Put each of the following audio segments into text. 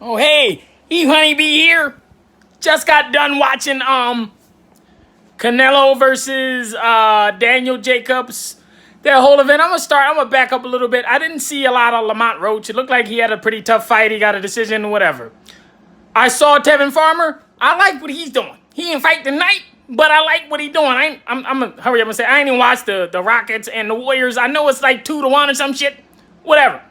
Oh, hey, Honeybee here. Just got done watching Canelo versus Daniel Jacobs. That whole event. I'm gonna back up a little bit. I didn't see a lot of Lamont Roach. It looked like he had a pretty tough fight. He got a decision, whatever. I saw Tevin Farmer. I like what he's doing. He didn't fight tonight, but I like what he's doing. I'm gonna hurry up and say I ain't even watched the Rockets and the Warriors. I know it's like 2-1 or some shit. Whatever.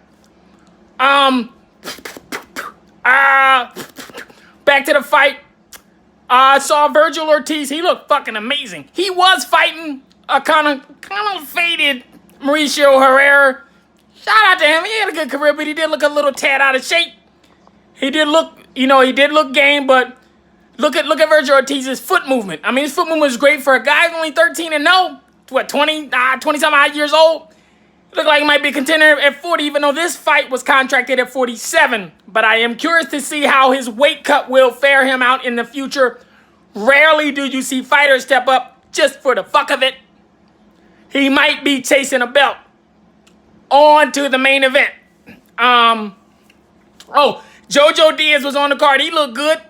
Back to the fight. I saw Virgil Ortiz. He looked fucking amazing. He was fighting a kind of faded Mauricio Herrera. Shout out to him. He had a good career, but he did look a little tad out of shape. He did look game, but look at Virgil Ortiz's foot movement. I mean, his foot movement was great for a guy who's only 13-0. What, 20-some odd years old? Looked like he might be a contender at 40, even though this fight was contracted at 47. But I am curious to see how his weight cut will fare him out in the future. Rarely do you see fighters step up just for the fuck of it. He might be chasing a belt. On to the main event. Jojo Diaz was on the card. He looked good.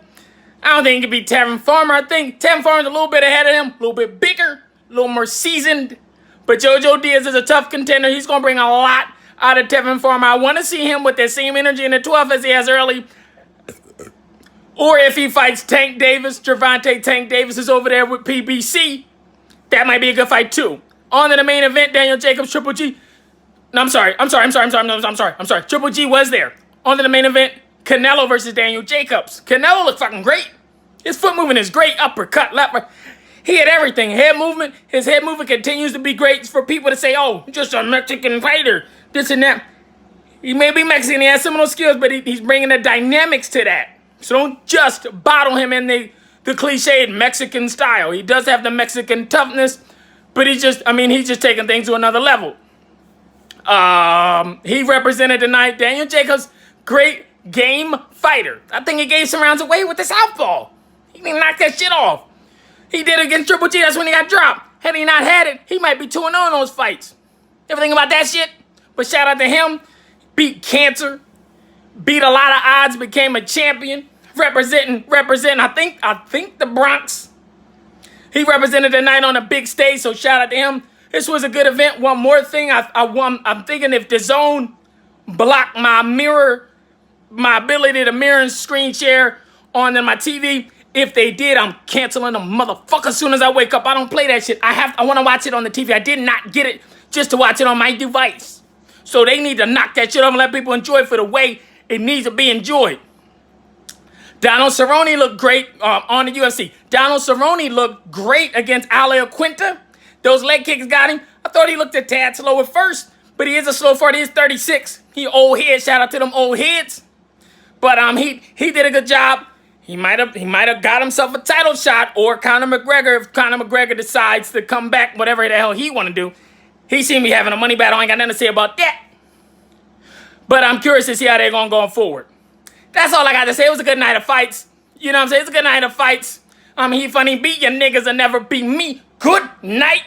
I don't think he could beat Tevin Farmer. I think Tevin Farmer's a little bit ahead of him, a little bit bigger, a little more seasoned. But Jojo Diaz is a tough contender. He's going to bring a lot out of Tevin Farmer. I want to see him with that same energy in the 12th as he has early. Or if he fights Tank Davis, Gervonta Tank Davis is over there with PBC. That might be a good fight too. On to the main event, Daniel Jacobs, Triple G. No, I'm sorry. Triple G was there. On to the main event, Canelo versus Daniel Jacobs. Canelo looked fucking great. His foot movement is great. Uppercut, left, right. He had everything. Head movement. His head movement continues to be great for people to say, oh, just a Mexican fighter. This and that. He may be Mexican. He has similar skills, but he's bringing the dynamics to that. So don't just bottle him in the cliched Mexican style. He does have the Mexican toughness, but he's just taking things to another level. He represented tonight. Daniel Jacobs, great game fighter. I think he gave some rounds away with the southpaw. He didn't knock that shit off. He did against Triple G. That's when he got dropped. Had he not had it, he might be 2-0 in those fights. Ever think about that shit? But shout out to him. Beat cancer. Beat a lot of odds. Became a champion. Representing. I think the Bronx. He represented the night on a big stage. So shout out to him. This was a good event. One more thing. I'm thinking if the zone blocked my ability to mirror and screen share on my TV. If they did, I'm canceling the motherfucker as soon as I wake up. I don't play that shit. I want to watch it on the TV. I did not get it just to watch it on my device. So they need to knock that shit off and let people enjoy it for the way it needs to be enjoyed. Donald Cerrone looked great on the UFC. Donald Cerrone looked great against Ale Quinta. Those leg kicks got him. I thought he looked a tad slow at first, but he is a slow fighter. He is 36. He old head. Shout out to them old heads. But he did a good job. He might have got himself a title shot, or Conor McGregor, if Conor McGregor decides to come back, whatever the hell he want to do. He seemed to be having a money battle. I ain't got nothing to say about that. But I'm curious to see how they're going forward. That's all I got to say. It was a good night of fights. You know what I'm saying? It's a good night of fights. He funny. Beat your niggas and never beat me. Good night.